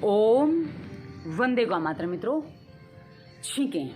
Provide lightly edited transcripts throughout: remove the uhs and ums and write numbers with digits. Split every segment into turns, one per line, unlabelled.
ओम वंदे गौ मातरम। मित्रों, छींकें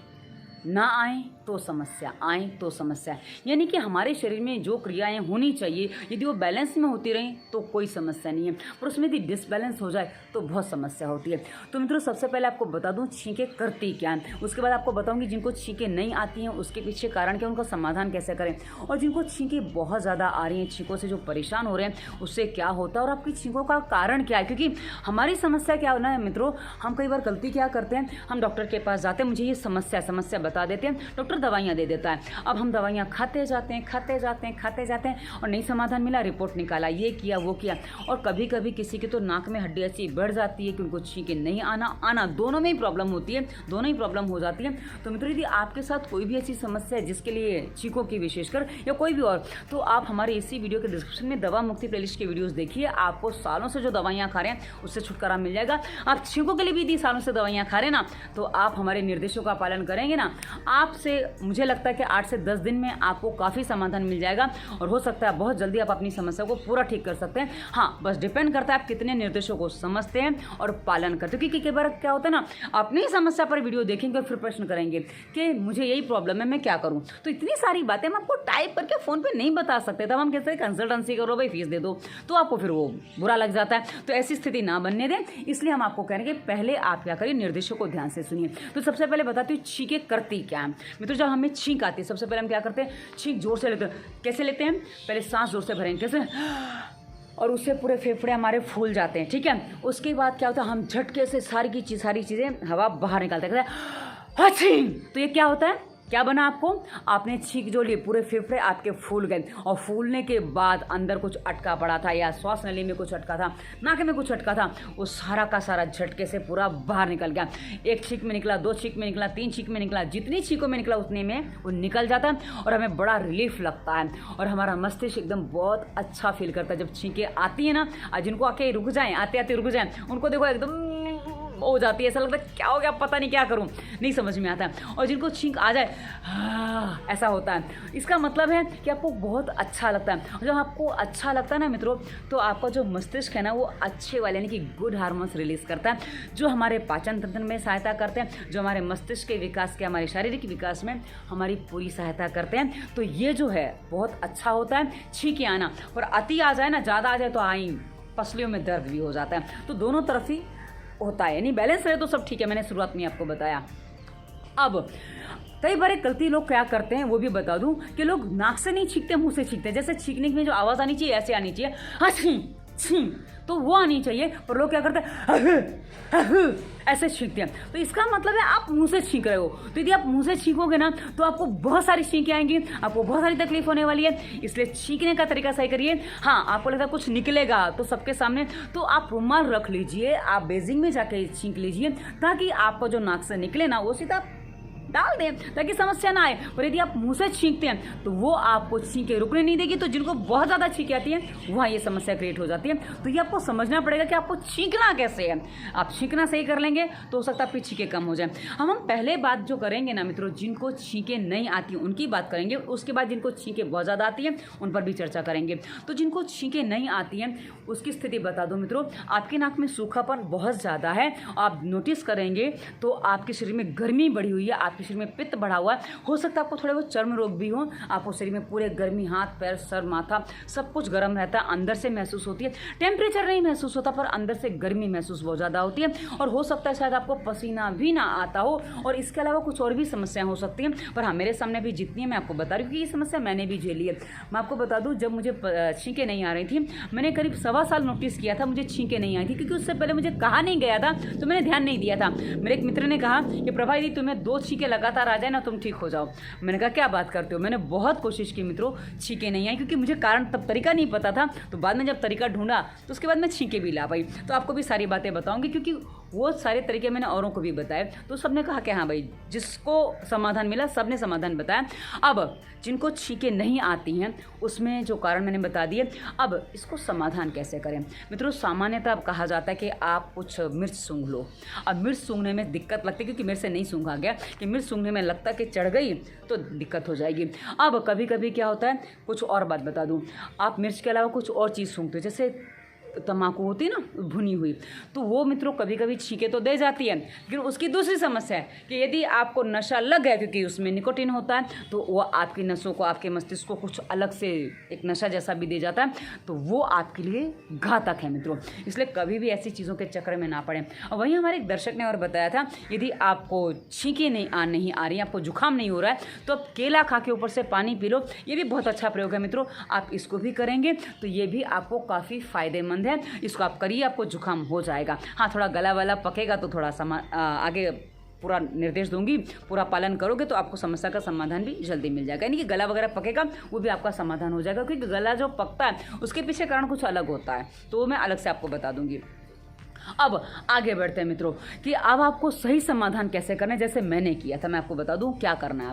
ना आए तो समस्या, आए तो समस्या, यानी कि हमारे शरीर में जो क्रियाएं होनी चाहिए यदि वो बैलेंस में होती रहें तो कोई समस्या नहीं है, पर उसमें यदि डिसबैलेंस हो जाए तो बहुत समस्या होती है। तो मित्रों, सबसे पहले आपको बता दूं छींकें करती क्या हैं, उसके बाद आपको बताऊंगी जिनको छींकें नहीं आती हैं उसके पीछे कारण क्या, उनका समाधान कैसे करें, और जिनको छींकें बहुत ज़्यादा आ रही हैं, छींकों से जो परेशान हो रहे हैं उससे क्या होता है और आपकी छींकों का कारण क्या है। क्योंकि हमारी समस्या क्या होना है मित्रों, हम कई बार गलती क्या करते हैं, हम डॉक्टर के पास जाते हैं, मुझे ये समस्या बता देते हैं, डॉक्टर दवाइयाँ दे देता है। अब हम दवाइयाँ खाते जाते हैं और नहीं समाधान मिला, रिपोर्ट निकाला, ये किया वो किया, और कभी कभी किसी की तो नाक में हड्डी ऐसी बढ़ जाती है कि उनको छींकें नहीं आना दोनों में ही प्रॉब्लम होती है, दोनों ही प्रॉब्लम हो जाती है। तो मित्रों, यदि आपके साथ कोई भी ऐसी समस्या है जिसके लिए छींकों की विशेषकर या कोई भी और, तो आप हमारे इसी वीडियो के डिस्क्रिप्शन में दवा मुक्ति प्लेलिस्ट के वीडियोस देखिए। आपको सालों से जो दवाइयाँ खा रहे हैं उससे छुटकारा मिल जाएगा। आप छींकों के लिए भी यदि सालों से दवाइयाँ खा रहे हैं ना, तो आप हमारे निर्देशों का पालन करेंगे ना, आपसे मुझे लगता है कि 8 से 10 दिन में आपको काफ़ी समाधान मिल जाएगा और हो सकता है बहुत जल्दी आप अपनी समस्या को पूरा ठीक कर सकते हैं। हाँ, बस डिपेंड करता है आप कितने निर्देशों को समझते हैं और पालन करते हैं। क्योंकि कई बार क्या होता है ना, अपनी ही समस्या पर वीडियो देखेंगे और फिर प्रश्न करेंगे कि मुझे यही प्रॉब्लम है, मैं क्या करूँ। तो इतनी सारी बातें हम आपको टाइप करके फ़ोन पर नहीं बता सकते, तब हम कहते हैं कंसल्टेंसी करो भाई, फीस दे दो, तो आपको फिर वो बुरा लग जाता है। तो ऐसी स्थिति ना बनने दें, इसलिए हम आपको कह रहे हैं कि पहले आप क्या करिए, निर्देशों को ध्यान से सुनिए। तो सबसे पहले बताती हूँ छींकें करती क्या है। मित्रों, जब हमें छींक आती है सबसे पहले हम क्या करते हैं, छींक जोर से लेते हैं। कैसे लेते हैं, पहले सांस जोर से भरेंगे, कैसे, और उससे पूरे फेफड़े हमारे फूल जाते हैं, ठीक है। उसके बाद क्या होता है, हम झटके से सारी चीज़ें हवा बाहर निकालते हैं, तो ये क्या होता है, क्या बना आपको, आपने छींक जो ली, पूरे फेफड़े आपके फूल गए, और फूलने के बाद अंदर कुछ अटका पड़ा था या श्वास नली में कुछ अटका था, नाक में कुछ अटका था, वो सारा का सारा झटके से पूरा बाहर निकल गया। एक छींक में निकला, 2 छींक में निकला, 3 छींक में निकला, जितनी छींकों में निकला उतने में वो निकल जाता है और हमें बड़ा रिलीफ लगता है और हमारा मस्तिष्क एकदम बहुत अच्छा फील करता है। जब छींकें आती है ना, जिनको आके रुक जाएँ, आते रुक जाएँ, उनको देखो एकदम हो जाती है, ऐसा लगता है क्या हो गया, पता नहीं क्या करूं, नहीं समझ में आता है। और जिनको छींक आ जाए, ऐसा होता है, इसका मतलब है कि आपको बहुत अच्छा लगता है। और जब आपको अच्छा लगता है ना मित्रों, तो आपका जो मस्तिष्क है ना, वो अच्छे वाले यानी कि गुड हार्मोन्स रिलीज करता है, जो हमारे पाचन तंत्र में सहायता करते हैं, जो हमारे मस्तिष्क के विकास के, हमारे शारीरिक विकास में हमारी पूरी सहायता करते हैं। तो ये जो है बहुत अच्छा होता है छींकें आना। और अति आ जाए ना, ज़्यादा आ जाए तो पसलियों में दर्द भी हो जाता है। तो दोनों तरफ ही होता है, यानी बैलेंस रहे तो सब ठीक है, मैंने शुरुआत में आपको बताया। अब कई बार एक गलती लोग क्या करते हैं वो भी बता दूं, कि लोग नाक से नहीं छींकते, मुंह से छींकते हैं। जैसे छींकने में जो आवाज़ आनी चाहिए ऐसे आनी चाहिए, हाँ छी तो वो आनी चाहिए, पर लोग क्या करते हैं, ऐसे छींकते हैं। तो इसका मतलब है आप मुंह से छींक रहे हो। तो यदि आप मुंह से छींकोगे ना, तो आपको बहुत सारी छींकें आएंगी, आपको बहुत सारी तकलीफ होने वाली है। इसलिए छींकने का तरीका सही करिए। हाँ, आपको लगता है कुछ निकलेगा तो सबके सामने, तो आप रुमाल रख लीजिए, आप बेसिंग में जाके छींक लीजिए, ताकि आपको जो नाक से निकले ना वो सीधा डाल दें, ताकि समस्या ना आए। और यदि आप मुंह से छींकते हैं तो वो आपको छींके रुकने नहीं देगी। तो जिनको बहुत ज़्यादा छींके आती है वहाँ ये समस्या क्रिएट हो जाती है। तो ये आपको समझना पड़ेगा कि आपको छींकना कैसे है। आप छींकना सही कर लेंगे तो हो सकता है आपकी छींके कम हो जाए। हम पहले बात जो करेंगे ना मित्रों, जिनको छींके नहीं आती उनकी बात करेंगे, उसके बाद जिनको छींके बहुत ज़्यादा आती है उन पर भी चर्चा करेंगे। तो जिनको छींके नहीं आती हैं उसकी स्थिति बता दो मित्रों, आपकी नाक में सूखापन बहुत ज़्यादा है, आप नोटिस करेंगे तो आपके शरीर में गर्मी बढ़ी हुई है, आपके शरीर में पित्त बढ़ा हुआ है, हो सकता है आपको थोड़े बहुत चर्म रोग भी हो, आपको शरीर में पूरे गर्मी, हाथ पैर सर माथा सब कुछ गर्म रहता है, अंदर से महसूस होती है, टेम्परेचर नहीं महसूस होता पर अंदर से गर्मी महसूस बहुत ज़्यादा होती है, और हो सकता है शायद आपको पसीना भी ना आता हो, और इसके अलावा कुछ और भी समस्याएं हो सकती हैं। पर हाँ, मेरे सामने भी जितनी है मैं आपको बता रही हूँ कि ये समस्या मैंने भी झेली है। मैं आपको बता दूँ, जब मुझे छींकें नहीं आ रही थी, मैंने करीब 1.25 साल नोटिस किया था मुझे छींकें नहीं आई थी, क्योंकि उससे पहले मुझे कहा नहीं गया था तो मैंने ध्यान नहीं दिया था। मेरे एक मित्र ने कहा कि प्रभा यदि तुम्हें 2 छींकें लगातार आ जाए ना, तुम ठीक हो जाओ। मैंने कहा क्या बात करते हो, मैंने बहुत कोशिश की मित्रों, छींकें नहीं आई, क्योंकि मुझे कारण तब तरीका नहीं पता था। तो बाद में जब तरीका ढूंढा तो उसके बाद मैं छींकें भी ला पाई। तो आपको भी सारी बातें बताऊंगी, क्योंकि वो सारे तरीके मैंने औरों को भी बताए, तो सबने कहा कि हाँ भाई, जिसको समाधान मिला सबने समाधान बताया। अब जिनको छींकें नहीं आती हैं उसमें जो कारण मैंने बता दिए, अब इसको समाधान कैसे करें मित्रों। सामान्यतः अब कहा जाता है कि आप कुछ मिर्च सूंघ लो। अब मिर्च सूंघने में दिक्कत लगती है, क्योंकि मेरे से नहीं सूंघा गया, कि मिर्च सूंघने में लगता है कि चढ़ गई तो दिक्कत हो जाएगी। अब कभी कभी क्या होता है, कुछ और बात बता दूँ, आप मिर्च के अलावा कुछ और चीज़ सूंघते हो, जैसे तम्बाकू होती है ना भुनी हुई, तो वो मित्रों कभी कभी छींके तो दे जाती है, लेकिन उसकी दूसरी समस्या है कि यदि आपको नशा लग गया, क्योंकि उसमें निकोटीन होता है, तो वो आपकी नसों को, आपके मस्तिष्क को कुछ अलग से एक नशा जैसा भी दे जाता है, तो वो आपके लिए घातक है मित्रों। इसलिए कभी भी ऐसी चीज़ों के चक्कर में ना पड़ें। और वहीं हमारे एक दर्शक ने और बताया था, यदि आपको छींके नहीं आ रही, आपको जुकाम नहीं हो रहा है, तो आप केला खा के ऊपर से पानी पी लो। ये भी बहुत अच्छा प्रयोग है मित्रों, आप इसको भी करेंगे तो ये भी आपको काफ़ी फ़ायदेमंद है। इसको आप करिए, आपको जुकाम हो जाएगा। हाँ, थोड़ा गला वाला पकेगा तो थोड़ा आगे पूरा निर्देश दूंगी, पूरा पालन करोगे तो आपको समस्या का समाधान भी जल्दी मिल जाएगा। यानी कि गला वगैरह पकेगा वो भी आपका समाधान हो जाएगा, क्योंकि गला जो पकता है उसके पीछे कारण कुछ अलग होता है, तो वो मैं अलग से आपको बता दूंगी। अब आगे बढ़ते हैं मित्रों कि अब आपको सही समाधान कैसे करना है, जैसे मैंने किया था। मैं आपको बता दूं क्या करना है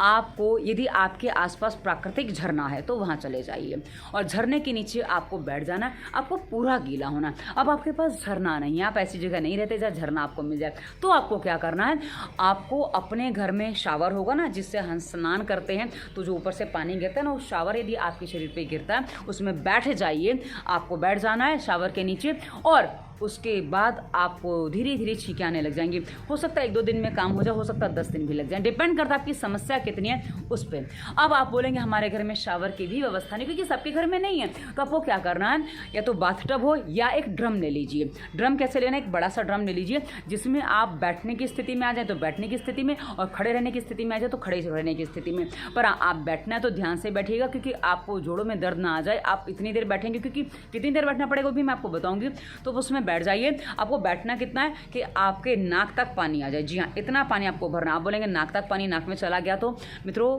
आपको यदि आपके आसपास प्राकृतिक झरना है तो वहाँ चले जाइए और झरने के नीचे आपको बैठ जाना है। आपको पूरा गीला होना है। अब आपके पास झरना नहीं है, आप ऐसी जगह नहीं रहते जहाँ झरना आपको मिल जाए, तो आपको क्या करना है, आपको अपने घर में शावर होगा ना जिससे हम स्नान करते हैं, तो जो ऊपर से पानी गिरता है ना, वो शावर यदि आपके शरीर पर गिरता है उसमें बैठ जाइए। आपको बैठ जाना है शावर के नीचे और उसके बाद आपको धीरे धीरे छींके आने लग जाएंगी। हो सकता है 1-2 दिन में काम हो जाए, हो सकता है 10 दिन भी लग जाए, डिपेंड करता है आपकी समस्या कितनी है उस पर। अब आप बोलेंगे हमारे घर में शावर की भी व्यवस्था नहीं, क्योंकि सबके घर में नहीं है, तो आपको क्या करना है, या तो बाथटब हो या एक ड्रम ले लीजिए। ड्रम कैसे लेना है, एक बड़ा सा ड्रम ले लीजिए जिसमें आप बैठने की स्थिति में आ जाए तो बैठने की स्थिति में, और खड़े रहने की स्थिति में आ जाए तो खड़े रहने की स्थिति में। पर आप बैठना है तो ध्यान से बैठिएगा, क्योंकि आपको जोड़ों में दर्द ना आ जाए। आप इतनी देर बैठेंगे, क्योंकि कितनी देर बैठना पड़ेगा वो भी मैं आपको बताऊंगी, तो उसमें बैठ जाइए। आपको बैठना कितना है कि आपके नाक तक पानी आ जाए। जी हाँ, इतना पानी आपको भरना। आप बोलेंगे नाक तक पानी, नाक में चला गया तो मित्रों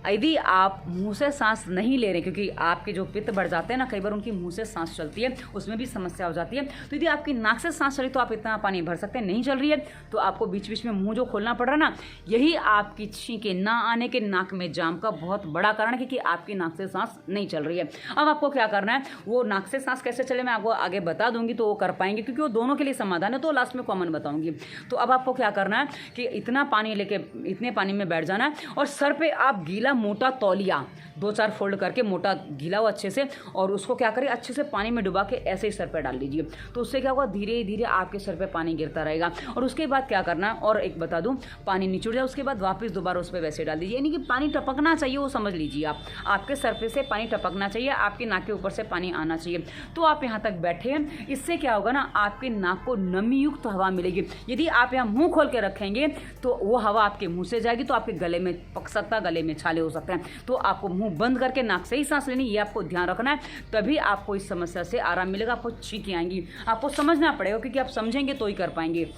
यदि आप मुंह से सांस नहीं ले रहे, क्योंकि आपके जो पित्त बढ़ जाते हैं ना, कई बार उनकी मुंह से सांस चलती है, उसमें भी समस्या हो जाती है। तो यदि आपकी नाक से सांस चली तो आप इतना पानी भर सकते हैं। नहीं चल रही है तो आपको बीच बीच में मुंह जो खोलना पड़ रहा है ना, यही आपकी छींके ना आने के, नाक में जाम का बहुत बड़ा कारण है, क्योंकि आपकी नाक से सांस नहीं चल रही है। अब आपको क्या करना है, वो नाक से सांस कैसे चले मैं आपको आगे बता दूंगी, तो वो कर पाएंगे, क्योंकि वो दोनों के लिए समाधान है, तो लास्ट में कॉमन बताऊंगी। तो अब आपको क्या करना है कि इतना पानी लेके इतने पानी में बैठ जाना है और सर पे आप गीला मोटा तौलिया 2-4 फोल्ड करके मोटा गीला हो अच्छे से, और उसको क्या करें, अच्छे से पानी में डुबा के ऐसे ही सर पे डाल दीजिए। तो उससे क्या होगा, धीरे धीरे आपके सर पे पानी गिरता रहेगा। और उसके बाद क्या करना है, और एक बता दूं, पानी निचुड़ जाए उसके बाद वापस दोबारा उस पर वैसे डाल दीजिए। यानी कि पानी टपकना चाहिए, वो समझ लीजिए आप, आपके सर पे से पानी टपकना चाहिए, आपके नाक के ऊपर से पानी आना चाहिए। तो आप यहाँ तक बैठे हैं, इससे क्या होगा ना, आपके नाक को नमी युक्त हवा मिलेगी। यदि आप यहाँ मुँह खोल के रखेंगे तो वो हवा आपके मुँह से जाएगी, तो आपके गले में पक सकता है, गले में छाले हो सकते हैं। तो आपको मुंह बंद करके नाक से ही सांस लेनी, ये आपको ध्यान रखना है, तभी आपको इस समस्या से आराम मिलेगा। आपको छींके आएंगी, आपको समझना पड़ेगा, क्योंकि आप समझेंगे तो ही कर पाएंगे।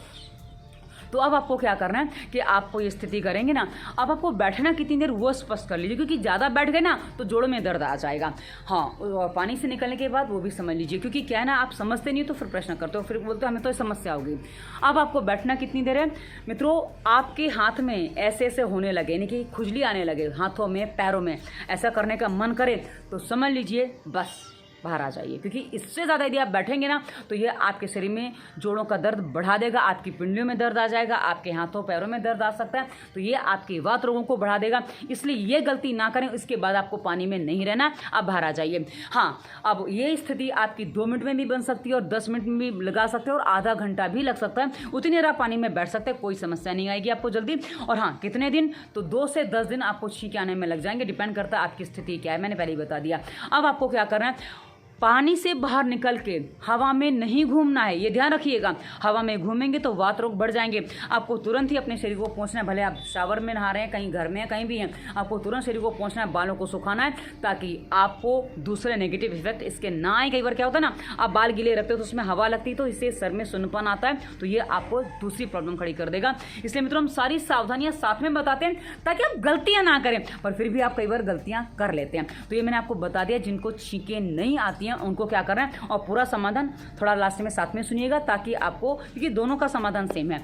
तो अब आपको क्या करना है कि आपको ये स्थिति करेंगे ना, अब आपको बैठना कितनी देर वो स्पष्ट कर लीजिए, क्योंकि ज़्यादा बैठ गए ना तो जोड़ों में दर्द आ जाएगा। हाँ, और पानी से निकलने के बाद वो भी समझ लीजिए, क्योंकि क्या है ना, आप समझते नहीं हो तो फिर प्रश्न करते हो, फिर बोलते हो हमें तो समस्या होगी। अब आपको बैठना कितनी देर है मित्रों, आपके हाथ में ऐसे ऐसे होने लगे, यानी कि खुजली आने लगे हाथों में, पैरों में, ऐसा करने का मन करे तो समझ लीजिए बस बाहर आ जाइए, क्योंकि इससे ज़्यादा यदि आप बैठेंगे ना तो ये आपके शरीर में जोड़ों का दर्द बढ़ा देगा, आपकी पिंडलियों में दर्द आ जाएगा, आपके हाथों पैरों में दर्द आ सकता है, तो ये आपके वात रोगों को बढ़ा देगा। इसलिए ये गलती ना करें। इसके बाद आपको पानी में नहीं रहना, आप बाहर आ जाइए। हाँ, अब ये स्थिति आपकी 2 मिनट में भी बन सकती है और 10 मिनट में भी लगा सकते हैं और आधा घंटा भी लग सकता है। उतनी देर आप पानी में बैठ सकते हैं, कोई समस्या नहीं आएगी आपको जल्दी। और हाँ, कितने दिन, तो 2 से 10 दिन आपको छींके आने में लग जाएंगे, डिपेंड करता है आपकी स्थिति क्या है, मैंने पहले ही बता दिया। अब आपको क्या करना है, पानी से बाहर निकल के हवा में नहीं घूमना है, ये ध्यान रखिएगा। हवा में घूमेंगे तो वात रोग बढ़ जाएंगे। आपको तुरंत ही अपने शरीर को पोंछना है, भले आप शावर में नहा रहे हैं, कहीं घर में हैं, कहीं भी हैं, आपको तुरंत शरीर को पोंछना है, बालों को सुखाना है, ताकि आपको दूसरे नेगेटिव इफेक्ट इसके ना आए। कई बार क्या होता है ना, आप बाल गीले रखते हो तो उसमें हवा लगती है, तो इससे सर में सुन्नपन आता है, तो ये आपको दूसरी प्रॉब्लम खड़ी कर देगा। इसलिए मित्रों, हम सारी सावधानियां साथ में बताते हैं ताकि आप गलतियां ना करें, पर फिर भी आप कई बार गलतियां कर लेते हैं। तो ये मैंने आपको बता दिया, जिनको छींके नहीं आती हैं उनको क्या करना है, और पूरा समाधान थोड़ा लास्ट में साथ में सुनिएगा, ताकि आपको, क्योंकि दोनों का समाधान सेम है।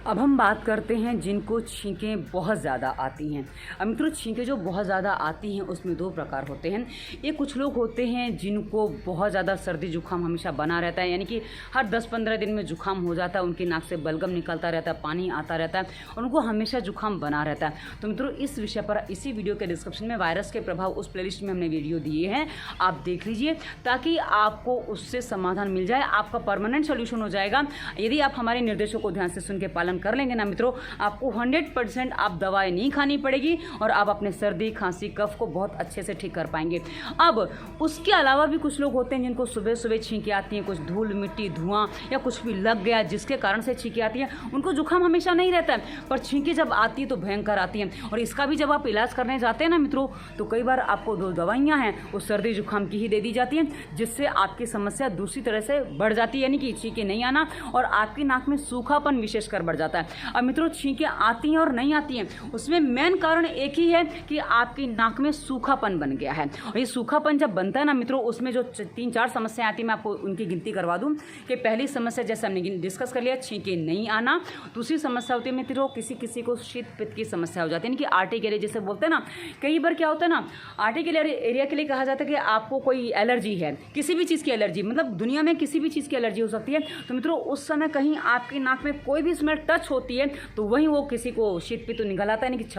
अब हम बात करते हैं जिनको छींकें बहुत ज़्यादा आती हैं। अब मित्रों, छींकें जो बहुत ज़्यादा आती हैं उसमें दो प्रकार होते हैं। एक कुछ लोग होते हैं जिनको बहुत ज़्यादा सर्दी जुकाम हमेशा बना रहता है, यानी कि हर 10-15 दिन में जुकाम हो जाता है, उनकी नाक से बलगम निकलता रहता है, पानी आता रहता है और उनको हमेशा जुकाम बना रहता है। तो मित्रों, इस विषय पर इसी वीडियो के डिस्क्रिप्शन में वायरस के प्रभाव उस प्लेलिस्ट में हमने वीडियो दिए हैं, आप देख लीजिए ताकि आपको उससे समाधान मिल जाए, आपका परमानेंट सोल्यूशन हो जाएगा। यदि आप हमारे निर्देशों को ध्यान से सुन के पालन कर लेंगे ना मित्रों, आपको 100% आप दवाई नहीं खानी पड़ेगी और आप अपने सर्दी खांसी कफ को बहुत अच्छे से ठीक कर पाएंगे। अब उसके अलावा भी कुछ लोग होते हैं जिनको सुबह सुबह छींकें आती हैं, कुछ धूल मिट्टी धुआं या कुछ भी लग गया जिसके कारण से छींकें आती है। उनको जुकाम हमेशा नहीं रहता है, पर छींकें जब आती है तो भयंकर आती हैं। और इसका भी जब आप इलाज करने जाते हैं ना मित्रों, तो कई बार आपको 2 दवाइयाँ हैं वो सर्दी जुकाम की ही दे दी जाती हैं, जिससे आपकी समस्या दूसरी तरह से बढ़ जाती है, यानी कि छींकें नहीं आना और आपकी नाक में सूखापन विशेषकर बढ़ जाता है। अब मित्रों, छींकें आती हैं और नहीं आती हैं, उसमें मेन कारण एक ही है कि आपकी नाक में सूखापन बन गया है। और ये सूखापन जब बनता है ना मित्रों, उसमें जो 3-4 समस्याएं आती हैं, मैं आपको उनकी गिनती करवा दूं कि पहली समस्या जैसे हमने डिस्कस कर लिया, छींकें नहीं आना। दूसरी समस्या होती है मित्रों, किसी को शीत पित्त की समस्या हो जाती है, यानी कि आर्टिक एरिया जिसे बोलते हैं ना। कई बार क्या होता है ना, आर्टिक एरिया के लिए कहा जाता है कि आपको कोई एलर्जी है, किसी भी चीज़ की एलर्जी, मतलब दुनिया में किसी भी चीज़ की एलर्जी हो सकती है। तो मित्रों, उस समय कहीं आपकी नाक में कोई भी स्मेल टच होती है तो वहीं वो किसी को शीत पित्त निकल आता है, यानी कि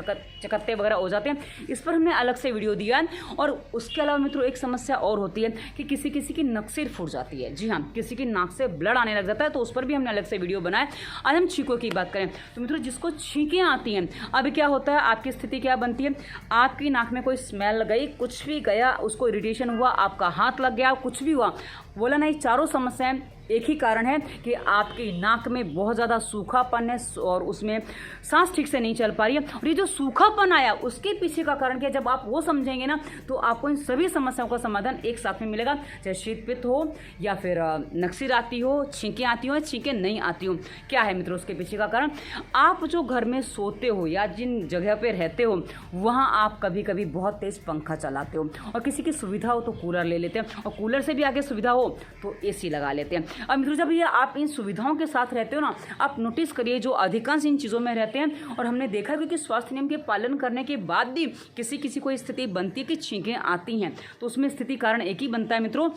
चकत्ते वगैरह हो जाते हैं। इस पर हमने अलग से वीडियो दिया है। और उसके अलावा मित्रों, एक समस्या और होती है कि किसी की नकसीर फूट जाती है। जी हाँ, किसी की नाक से ब्लड आने लग जाता है, तो उस पर भी हमने अलग से वीडियो बनाया। आज हम छींकों की बात करें तो मित्रों, जिसको छींकें आती हैं, अब क्या होता है, आपकी स्थिति क्या बनती है, आपकी नाक में कोई स्मेल गई, कुछ भी गया, उसको इरिटेशन हुआ, आपका हाथ लग गया, कुछ भी हुआ, बोला नहीं, चारों समस्याएं एक ही कारण है कि आपकी नाक में बहुत ज़्यादा सूखापन है और उसमें सांस ठीक से नहीं चल पा रही है। और ये जो सूखापन आया उसके पीछे का कारण क्या है, जब आप वो समझेंगे ना तो आपको इन सभी समस्याओं का समाधान एक साथ में मिलेगा, चाहे शीत पित्त हो या फिर नक्सीर आती हो, छींकें आती हो, छींकें नहीं आती हो। क्या है मित्रों उसके पीछे का कारण, आप जो घर में सोते हो या जिन जगह पर रहते हो वहाँ आप कभी कभी बहुत तेज़ पंखा चलाते हो, और किसी की सुविधा हो तो कूलर ले लेते हैं, और कूलर से भी आगे सुविधा हो तो AC लगा लेते हैं। अब मित्रों, जब ये आप इन सुविधाओं के साथ रहते हो ना, आप नोटिस करिए जो अधिकांश इन चीज़ों में रहते हैं, और हमने देखा क्योंकि स्वास्थ्य नियम के पालन करने के बाद भी किसी को स्थिति बनती है कि छींकें आती हैं, तो उसमें स्थिति कारण एक ही बनता है मित्रों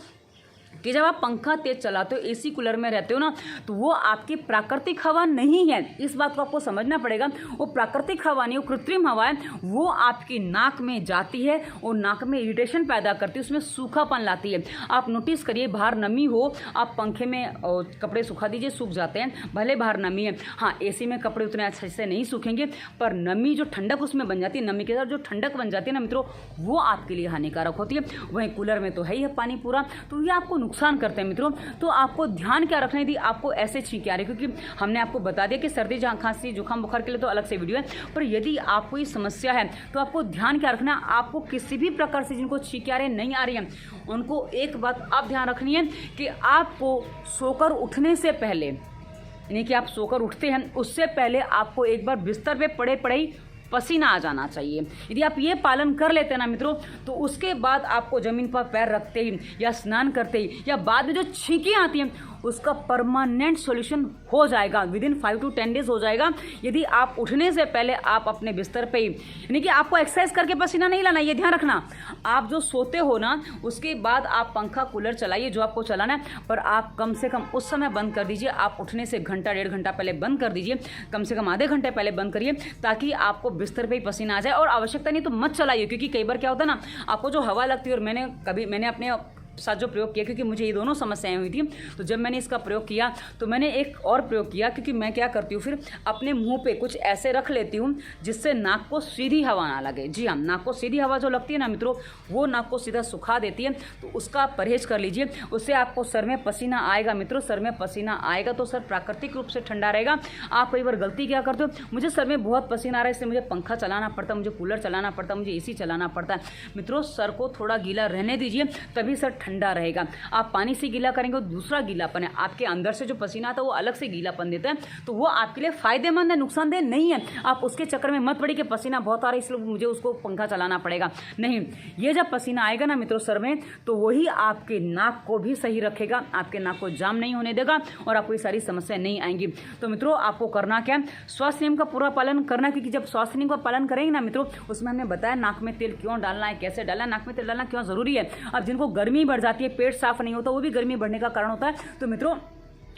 कि जब आप पंखा तेज चलाते हो, AC कूलर में रहते हो ना, तो वो आपकी प्राकृतिक हवा नहीं है। इस बात को आपको समझना पड़ेगा, वो प्राकृतिक हवा नहीं, वो कृत्रिम हवा है। वो आपकी नाक में जाती है और नाक में इरिटेशन पैदा करती है, उसमें सूखापन लाती है। आप नोटिस करिए, बाहर नमी हो, आप पंखे में कपड़े सुखा दीजिए, सूख जाते हैं, भले बाहर नमी है। हाँ, AC में कपड़े उतने अच्छे से नहीं सूखेंगे, पर नमी जो ठंडक उसमें बन जाती है, नमी के साथ जो ठंडक बन जाती है ना मित्रों, वो आपके लिए हानिकारक होती है। वहीं कूलर में तो है ही है पानी पूरा, तो ये आपको नुकसान करते हैं मित्रों। तो आपको ध्यान क्या रखना है, यदि आपको ऐसे छींकें आ रही, क्योंकि हमने आपको बता दिया कि सर्दी खांसी जुकाम बुखार के लिए तो अलग से वीडियो है, पर यदि आपको ये समस्या है तो आपको ध्यान क्या रखना है, आपको किसी भी प्रकार से जिनको छींकें आ रही नहीं आ रही हैं, उनको एक बात आप ध्यान रखनी है कि आपको सोकर उठने से पहले, यानी कि आप सोकर उठते हैं उससे पहले आपको एक बार बिस्तर पे पड़े ही पसीना आ जाना चाहिए। यदि आप ये पालन कर लेते हैं ना मित्रों, तो उसके बाद आपको ज़मीन पर पैर रखते ही या स्नान करते ही या बाद में जो छींकें आती हैं उसका परमानेंट सॉल्यूशन हो जाएगा, विदिन 5 to 10 डेज हो जाएगा। यदि आप उठने से पहले आप अपने बिस्तर पे ही, यानी कि आपको एक्सरसाइज करके पसीना नहीं लाना, ये ध्यान रखना। आप जो सोते हो ना उसके बाद आप पंखा कूलर चलाइए जो आपको चलाना है, पर आप कम से कम उस समय बंद कर दीजिए। आप उठने से घंटा 1.5 घंटा पहले बंद कर दीजिए, कम से कम आधे घंटे पहले बंद करिए, ताकि आपको बिस्तर पे ही पसीना आ जाए। और आवश्यकता नहीं तो मत चलाइए, क्योंकि कई बार क्या होता है ना, आपको जो हवा लगती है, और मैंने अपने साथ जो प्रयोग किया, क्योंकि मुझे ये दोनों समस्याएं हुई थी, तो जब मैंने इसका प्रयोग किया तो मैंने एक और प्रयोग किया, क्योंकि मैं क्या करती हूँ, फिर अपने मुंह पे कुछ ऐसे रख लेती हूँ जिससे नाक को सीधी हवा ना लगे। जी हाँ, नाक को सीधी हवा जो लगती है ना मित्रों, वो नाक को सीधा सुखा देती है, तो उसका आप परहेज कर लीजिए। उससे आपको सर में पसीना आएगा मित्रों, सर में पसीना आएगा तो सर प्राकृतिक रूप से ठंडा रहेगा। आप कई बार गलती क्या करते हो, मुझे सर में बहुत पसीना आ रहा है इसलिए मुझे पंखा चलाना पड़ता, मुझे कूलर चलाना पड़ता, मुझे AC चलाना पड़ता है। मित्रों, सर को थोड़ा गीला रहने दीजिए, तभी सर ठंडा रहेगा। आप पानी से गीला करेंगे तो दूसरा गीलापन है, आपके अंदर से जो पसीना आता है वो अलग से गीलापन देता है, तो वो आपके लिए फ़ायदेमंद है, नुकसानदेह नहीं है। आप उसके चक्कर में मत पड़िए कि पसीना बहुत आ रहा है इसलिए मुझे उसको पंखा चलाना पड़ेगा, नहीं। ये जब पसीना आएगा ना मित्रों सर में, तो वही आपके नाक को भी सही रखेगा, आपके नाक को जाम नहीं होने देगा और आपको ये सारी समस्याएं नहीं आएंगी। तो मित्रों आपको करना क्या है, स्वास्थ्य नियम का पूरा पालन करना, क्योंकि जब स्वास्थ्य नियम का पालन करेंगे ना मित्रों, उसमें हमने बताया नाक में तेल क्यों डालना है, कैसे डालना है, नाक में तेल डालना क्यों ज़रूरी है। अब जिनको गर्मी बढ़ जाती है, पेट साफ नहीं होता, वो भी गर्मी बढ़ने का कारण होता है। तो मित्रों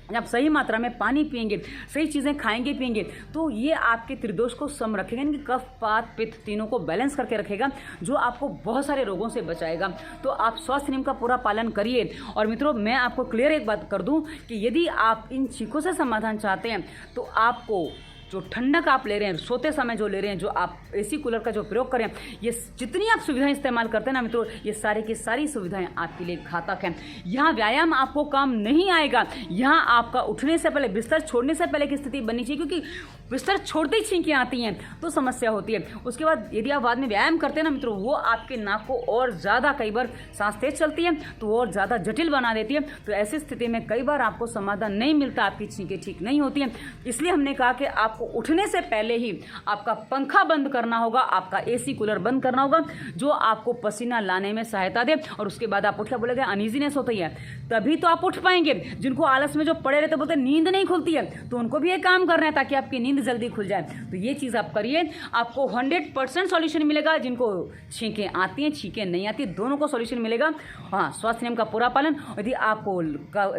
जब सही मात्रा में पानी पिएंगे, सही चीज़ें खाएंगे पिएंगे, तो ये आपके त्रिदोष को सम रखेगा, यानी कि कफ वात पित्त तीनों को बैलेंस करके रखेगा, जो आपको बहुत सारे रोगों से बचाएगा। तो आप स्वास्थ्य नियम का पूरा पालन करिए। और मित्रों मैं आपको क्लियर एक बात कर दूं कि यदि आप इन चीखों से समाधान चाहते हैं, तो आपको जो ठंडक आप ले रहे हैं, सोते समय जो ले रहे हैं, जो आप एसी कूलर का जो प्रयोग करें, ये जितनी आप सुविधाएं इस्तेमाल करते हैं ना मित्रों, ये सारी की सारी सुविधाएं आपके लिए घातक हैं। यहाँ व्यायाम आपको काम नहीं आएगा, यहाँ आपका उठने से पहले, बिस्तर छोड़ने से पहले की स्थिति बननी चाहिए, क्योंकि बिस्तर छोड़ते ही छींकें आती हैं तो समस्या होती है। उसके बाद यदि आप बाद में व्यायाम करते हैं ना मित्रों, वो आपके नाक को और ज़्यादा, कई बार सांस तेज चलती है तो वो और ज़्यादा जटिल बना देती है। तो ऐसी स्थिति में कई बार आपको समाधान नहीं मिलता, आपकी छींकें ठीक नहीं होती हैं। इसलिए हमने कहा कि आपको उठने से पहले ही आपका पंखा बंद करना होगा, आपका एसी कूलर बंद करना होगा, जो आपको पसीना लाने में सहायता दे। और उसके बाद आप उठ के बोलेंगे अनईजीनेस होती है, तभी तो आप उठ पाएंगे। जिनको आलस में जो पड़े रहते बोलते नींद नहीं खुलती है, तो उनको भी ये काम करना है ताकि आपकी नींद जल्दी खुल जाए। तो ये चीज़ आप करिए, आपको 100% सॉल्यूशन मिलेगा। जिनको छींकें आती हैं, छींकें नहीं आती, दोनों को सॉल्यूशन मिलेगा। हाँ, स्वास्थ्य नियम का पूरा पालन। यदि आपको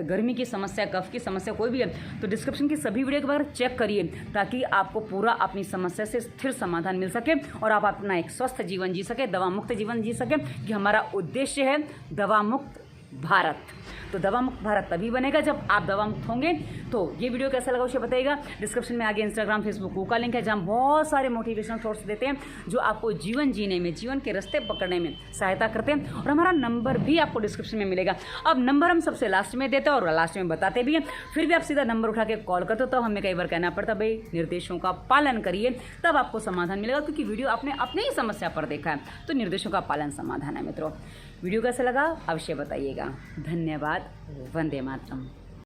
गर्मी की समस्या, कफ की समस्या कोई भी है, तो डिस्क्रिप्शन की सभी वीडियो के बारे में चेक करिए, ताकि आपको पूरा अपनी समस्या से स्थिर समाधान मिल सके और आप अपना एक स्वस्थ जीवन जी सके, दवा मुक्त जीवन जी सके, कि हमारा उद्देश्य है दवा मुक्त भारत। तो दवा मुक्त भारत तभी बनेगा जब आप दवा मुक्त होंगे। तो ये वीडियो कैसा लगा उसे बताइएगा। डिस्क्रिप्शन में आगे इंस्टाग्राम फेसबुक का लिंक है, जहाँ बहुत सारे मोटिवेशनल थॉट्स देते हैं जो आपको जीवन जीने में, जीवन के रास्ते पकड़ने में सहायता करते हैं। और हमारा नंबर भी आपको डिस्क्रिप्शन में मिलेगा। अब नंबर हम सबसे लास्ट में देते हैं और लास्ट में बताते भी हैं, फिर भी आप सीधा नंबर उठा के कॉल करते हो, तब हमें कई बार कहना पड़ता भाई निर्देशों का पालन करिए, तब आपको समाधान मिलेगा, क्योंकि वीडियो आपने अपने ही समस्या पर देखा है। तो निर्देशों का पालन समाधान है मित्रों। वीडियो कैसा लगा अवश्य बताइएगा। धन्यवाद। वंदे मातरम।